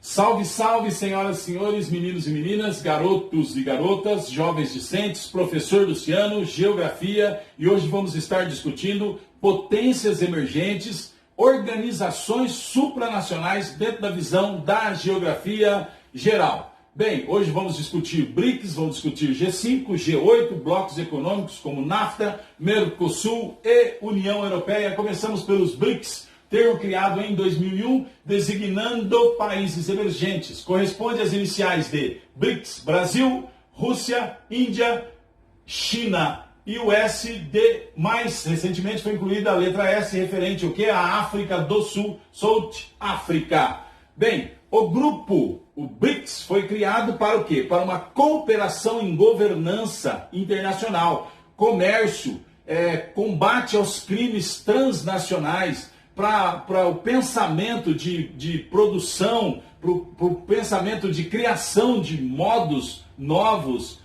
Salve, salve, senhoras e senhores, meninos e meninas, garotos e garotas, jovens discentes, professor Luciano, geografia, e hoje vamos estar discutindo potências emergentes, organizações supranacionais dentro da visão da geografia geral. Bem, hoje vamos discutir BRICS, vamos discutir G5, G8, blocos econômicos como NAFTA, Mercosul e União Europeia. Começamos pelos BRICS. Termo criado em 2001, designando países emergentes. Corresponde às iniciais de BRICS, Brasil, Rússia, Índia, China e o S de mais recentemente foi incluída a letra S referente ao que? A África do Sul, South Africa. Bem, o grupo, o BRICS, foi criado para o quê? Para uma cooperação em governança internacional, comércio, combate aos crimes transnacionais, para o pensamento de produção, para o pensamento de criação de modos novos,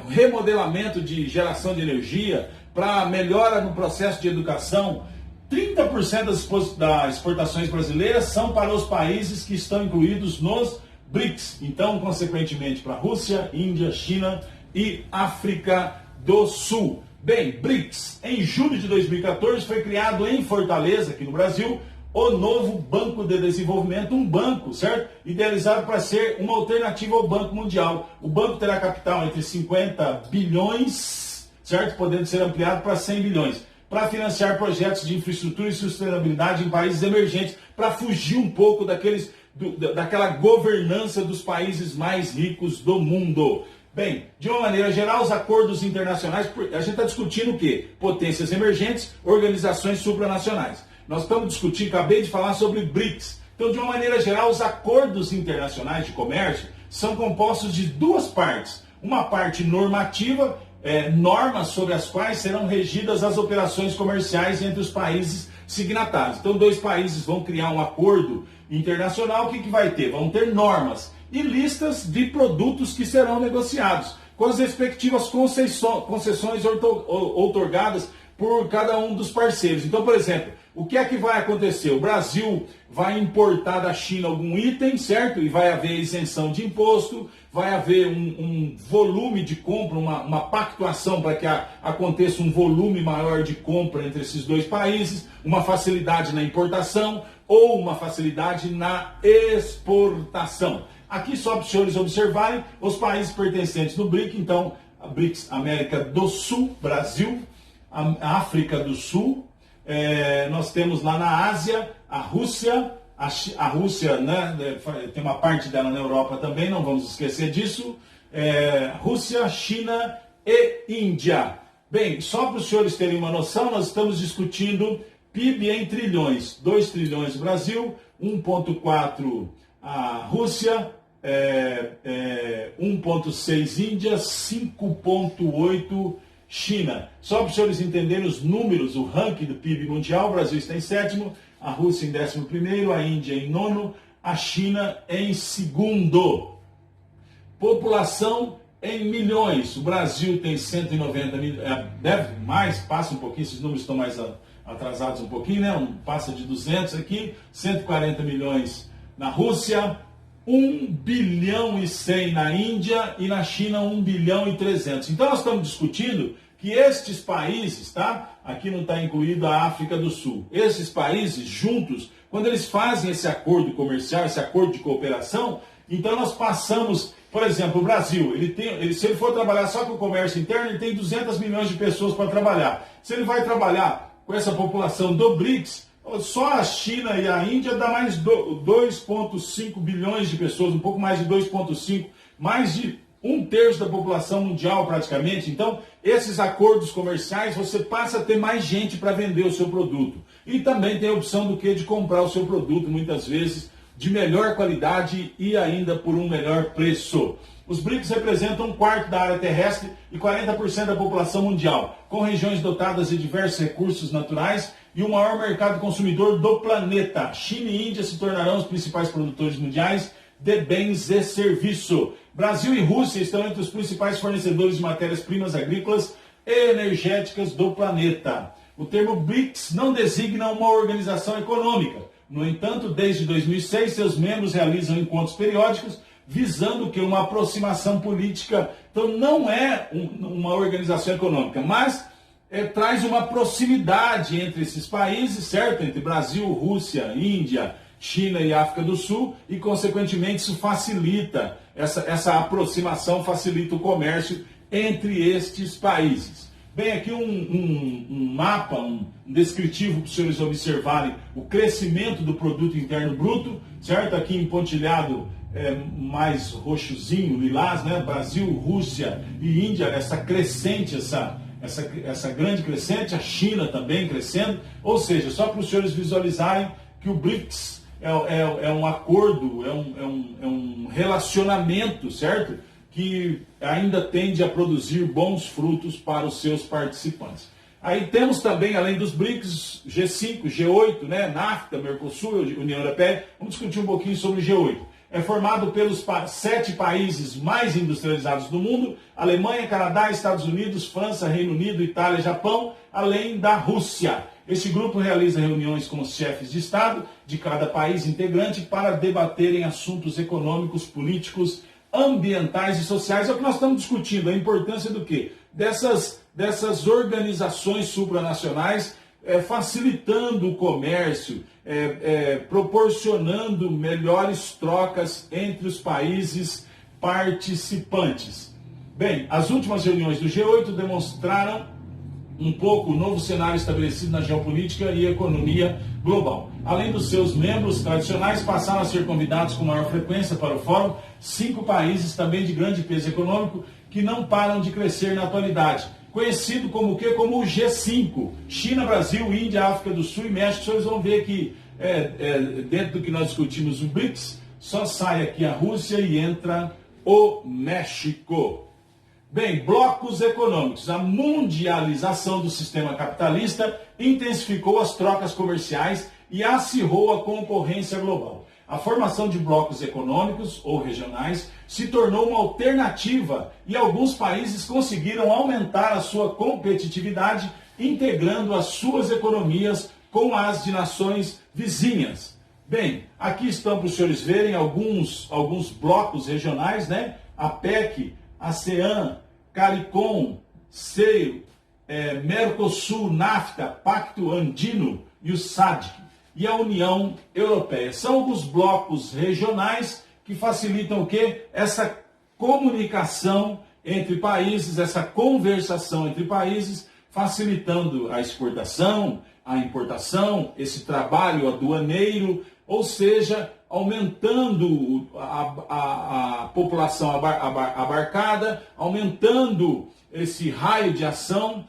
remodelamento de geração de energia, para melhora no processo de educação. 30% das exportações brasileiras são para os países que estão incluídos nos BRICS. Então, consequentemente, para a Rússia, Índia, China e África do Sul. Bem, BRICS, em julho de 2014 foi criado em Fortaleza, aqui no Brasil, o novo Banco de Desenvolvimento, um banco, certo? Idealizado para ser uma alternativa ao Banco Mundial. O banco terá capital entre 50 bilhões, certo? Podendo ser ampliado para 100 bilhões, para financiar projetos de infraestrutura e sustentabilidade em países emergentes, para fugir um pouco daquela governança dos países mais ricos do mundo. Bem, de uma maneira geral, os acordos internacionais, a gente está discutindo o quê? Potências emergentes, organizações supranacionais. Nós estamos discutindo, acabei de falar sobre BRICS. Então, de uma maneira geral, os acordos internacionais de comércio são compostos de duas partes. Uma parte normativa, normas sobre as quais serão regidas as operações comerciais entre os países signatários. Então, dois países vão criar um acordo internacional, o que vai ter? Vão ter normas e listas de produtos que serão negociados, com as respectivas concessões outorgadas por cada um dos parceiros. Então, por exemplo, o que é que vai acontecer? O Brasil vai importar da China algum item, certo? E vai haver isenção de imposto, vai haver um volume de compra, uma pactuação para que aconteça um volume maior de compra entre esses dois países, uma facilidade na importação ou uma facilidade na exportação. Aqui só para os senhores observarem os países pertencentes do BRIC, então, a BRICS, América do Sul, Brasil, a África do Sul, nós temos lá na Ásia, a Rússia, a Rússia, né, tem uma parte dela na Europa também, não vamos esquecer disso, Rússia, China e Índia. Bem, só para os senhores terem uma noção, nós estamos discutindo PIB em trilhões, 2 trilhões Brasil, 1,4 a Rússia, 1,6 Índia, 5,8 China. Só para os senhores entenderem os números, o ranking do PIB mundial, o Brasil está em sétimo, a Rússia em 11º, a Índia em nono, a China em segundo. População em milhões, o Brasil tem 190 milhões, deve mais, passa um pouquinho, esses números estão mais atrasados um pouquinho, né? Passa de 200 aqui, 140 milhões na Rússia, 1 bilhão e 100 na Índia e na China 1 bilhão e 300. Então nós estamos discutindo que estes países, tá? Aqui não está incluído a África do Sul. Esses países juntos, quando eles fazem esse acordo comercial, esse acordo de cooperação, então nós passamos, por exemplo, o Brasil, se ele for trabalhar só com o comércio interno, ele tem 200 milhões de pessoas para trabalhar. Se ele vai trabalhar com essa população do BRICS, só a China e a Índia dá mais 2,5 bilhões de pessoas, um pouco mais de 2,5, mais de 1/3 da população mundial praticamente. Então, esses acordos comerciais, você passa a ter mais gente para vender o seu produto. E também tem a opção do que de comprar o seu produto, muitas vezes, de melhor qualidade e ainda por um melhor preço. Os BRICS representam 1/4 da área terrestre e 40% da população mundial, com regiões dotadas de diversos recursos naturais e o maior mercado consumidor do planeta. China e Índia se tornarão os principais produtores mundiais de bens e serviços. Brasil e Rússia estão entre os principais fornecedores de matérias-primas agrícolas e energéticas do planeta. O termo BRICS não designa uma organização econômica, No entanto, desde 2006, seus membros realizam encontros periódicos visando que uma aproximação política. Então, não é uma organização econômica, mas traz uma proximidade entre esses países, certo? Entre Brasil, Rússia, Índia, China e África do Sul, e, consequentemente, isso facilita, essa aproximação facilita o comércio entre estes países. Bem, aqui um mapa, um descritivo para os senhores observarem o crescimento do produto interno bruto, certo? Aqui em pontilhado mais roxozinho, lilás, né? Brasil, Rússia e Índia, essa crescente, essa grande crescente, a China também crescendo, ou seja, só para os senhores visualizarem que o BRICS é um acordo, é um relacionamento, certo? Que ainda tende a produzir bons frutos para os seus participantes. Aí temos também, além dos BRICS, G5, G8, né, NAFTA, Mercosul, União Europeia. Vamos discutir um pouquinho sobre o G8. É formado pelos 7 países mais industrializados do mundo: Alemanha, Canadá, Estados Unidos, França, Reino Unido, Itália, Japão, além da Rússia. Este grupo realiza reuniões com os chefes de Estado de cada país integrante para debaterem assuntos econômicos, políticos, ambientais e sociais. É o que nós estamos discutindo, a importância do quê? Dessas organizações supranacionais facilitando o comércio, proporcionando melhores trocas entre os países participantes. Bem, as últimas reuniões do G8 demonstraram um pouco o novo cenário estabelecido na geopolítica e economia global. Além dos seus membros tradicionais, passaram a ser convidados com maior frequência para o fórum 5 países também de grande peso econômico que não param de crescer na atualidade. Conhecido como o quê? Como o G5. China, Brasil, Índia, África do Sul e México. Vocês vão ver que dentro do que nós discutimos o BRICS, só sai aqui a Rússia e entra o México. Bem, blocos econômicos. A mundialização do sistema capitalista intensificou as trocas comerciais e acirrou a concorrência global. A formação de blocos econômicos ou regionais se tornou uma alternativa e alguns países conseguiram aumentar a sua competitividade, integrando as suas economias com as de nações vizinhas. Bem, aqui estão para os senhores verem alguns blocos regionais, né? A PEC, ASEAN, CARICOM, CEIO, Mercosul, NAFTA, Pacto Andino e o SADC e a União Europeia. São alguns blocos regionais que facilitam o quê? Essa comunicação entre países, essa conversação entre países, facilitando a exportação, a importação, esse trabalho aduaneiro, ou seja, aumentando a população abarcada, aumentando esse raio de ação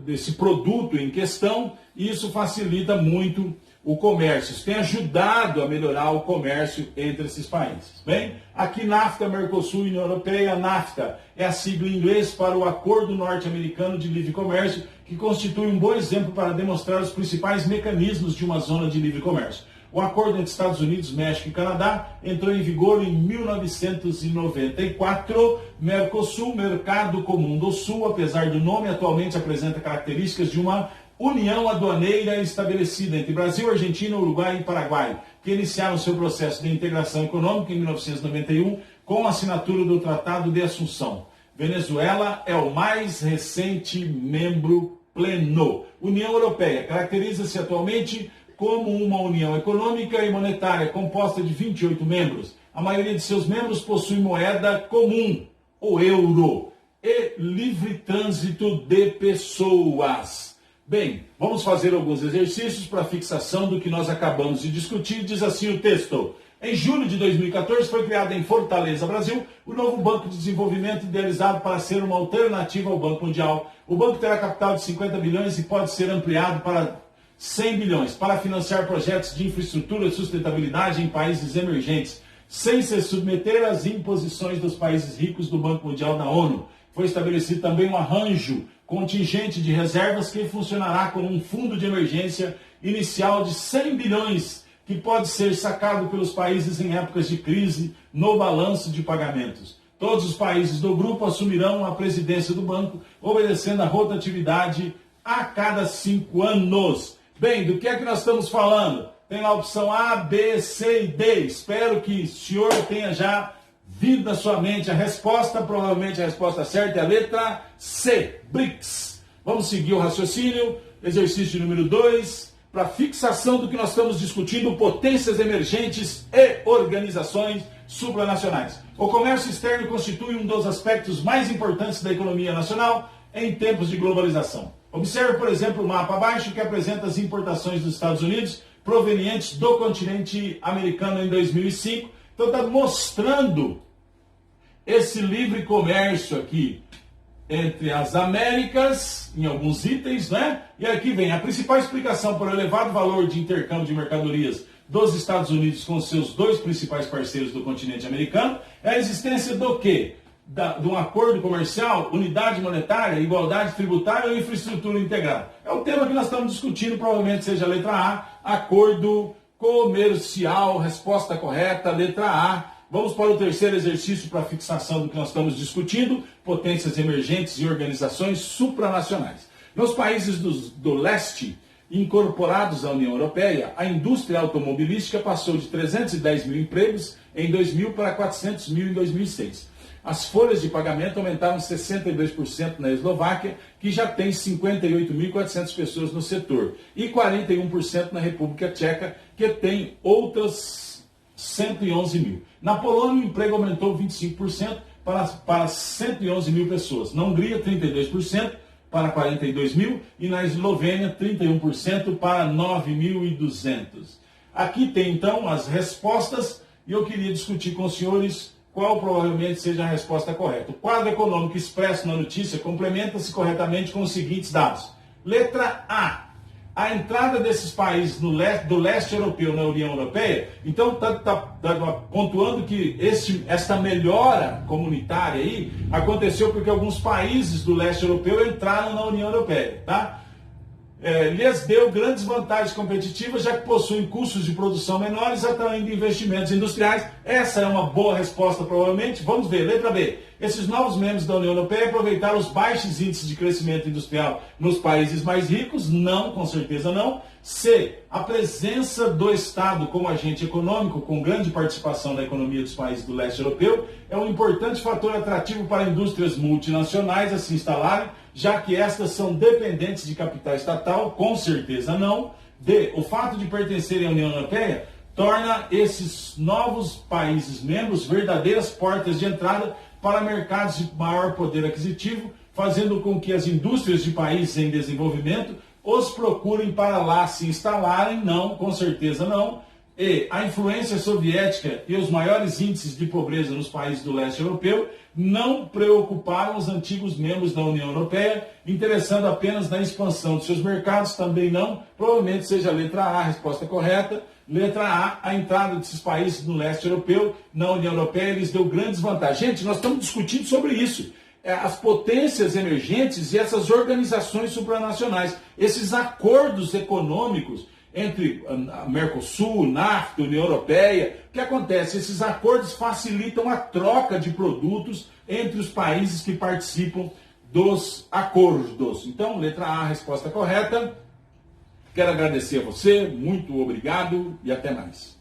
desse produto em questão, e isso facilita muito o comércio. Isso tem ajudado a melhorar o comércio entre esses países. Bem, aqui NAFTA, Mercosul e União Europeia. NAFTA é a sigla em inglês para o Acordo Norte-Americano de Livre Comércio, que constitui um bom exemplo para demonstrar os principais mecanismos de uma zona de livre comércio. O acordo entre Estados Unidos, México e Canadá entrou em vigor em 1994. Mercosul, Mercado Comum do Sul, apesar do nome, atualmente apresenta características de uma união aduaneira estabelecida entre Brasil, Argentina, Uruguai e Paraguai, que iniciaram seu processo de integração econômica em 1991 com a assinatura do Tratado de Assunção. Venezuela é o mais recente membro pleno. União Europeia caracteriza-se atualmente como uma união econômica e monetária composta de 28 membros. A maioria de seus membros possui moeda comum, o euro, e livre trânsito de pessoas. Bem, vamos fazer alguns exercícios para fixação do que nós acabamos de discutir. Diz assim o texto: em julho de 2014 foi criado em Fortaleza, Brasil, o novo Banco de Desenvolvimento, idealizado para ser uma alternativa ao Banco Mundial. O banco terá capital de 50 bilhões e pode ser ampliado para 100 bilhões para financiar projetos de infraestrutura e sustentabilidade em países emergentes, sem se submeter às imposições dos países ricos do Banco Mundial da ONU. Foi estabelecido também um arranjo contingente de reservas que funcionará como um fundo de emergência inicial de 100 bilhões, que pode ser sacado pelos países em épocas de crise no balanço de pagamentos. Todos os países do grupo assumirão a presidência do banco, obedecendo a rotatividade a cada 5 anos. Bem, do que é que nós estamos falando? tem lá a opção A, B, C e D. Espero que o senhor tenha já vindo na sua mente a resposta. Provavelmente a resposta certa é a letra C, BRICS. Vamos seguir o raciocínio. Exercício número 2, para fixação do que nós estamos discutindo, potências emergentes e organizações supranacionais. O comércio externo constitui um dos aspectos mais importantes da economia nacional em tempos de globalização. Observe, por exemplo, o mapa abaixo que apresenta as importações dos Estados Unidos provenientes do continente americano em 2005. Então está mostrando esse livre comércio aqui entre as Américas, em alguns itens, né? E aqui vem a principal explicação para o elevado valor de intercâmbio de mercadorias dos Estados Unidos com seus dois principais parceiros do continente americano é a existência do quê? De um acordo comercial, unidade monetária, igualdade tributária ou infraestrutura integrada. É o tema que nós estamos discutindo, provavelmente seja a letra A, acordo comercial, resposta correta, letra A. Vamos para o terceiro exercício para fixação do que nós estamos discutindo, potências emergentes e organizações supranacionais. Nos países do leste, incorporados à União Europeia, a indústria automobilística passou de 310 mil empregos em 2000 para 400 mil em 2006. As folhas de pagamento aumentaram 62% na Eslováquia, que já tem 58.400 pessoas no setor, e 41% na República Tcheca, que tem outras 111 mil. Na Polônia, o emprego aumentou 25% para 111 mil pessoas. Na Hungria, 32% para 42 mil. E na Eslovênia, 31% para 9.200. Aqui tem, então, as respostas. E eu queria discutir com os senhores qual provavelmente seja a resposta correta. O quadro econômico expresso na notícia complementa-se corretamente com os seguintes dados. Letra A. A entrada desses países do leste europeu na União Europeia, então está pontuando que esta melhora comunitária aí aconteceu porque alguns países do leste europeu entraram na União Europeia, tá? Lhes deu grandes vantagens competitivas, já que possuem custos de produção menores, atraindo investimentos industriais. Essa é uma boa resposta, provavelmente. Vamos ver, letra B. Esses novos membros da União Europeia aproveitaram os baixos índices de crescimento industrial nos países mais ricos? Não, com certeza não. C. A presença do Estado como agente econômico, com grande participação na economia dos países do leste europeu, é um importante fator atrativo para indústrias multinacionais a se instalarem, já que estas são dependentes de capital estatal? Com certeza não. D. O fato de pertencerem à União Europeia torna esses novos países membros verdadeiras portas de entrada para mercados de maior poder aquisitivo, fazendo com que as indústrias de países em desenvolvimento os procurem para lá se instalarem? Não, com certeza não. E a influência soviética e os maiores índices de pobreza nos países do leste europeu não preocuparam os antigos membros da União Europeia, interessando apenas na expansão de seus mercados? Também não. Provavelmente seja a letra A a resposta correta. Letra A entrada desses países no leste europeu na União Europeia lhes deu grandes vantagens. Gente, nós estamos discutindo sobre isso. As potências emergentes e essas organizações supranacionais, esses acordos econômicos entre a Mercosul, NAFTA, União Europeia. O que acontece? Esses acordos facilitam a troca de produtos entre os países que participam dos acordos. Então, letra A, a resposta correta. Quero agradecer a você, muito obrigado e até mais.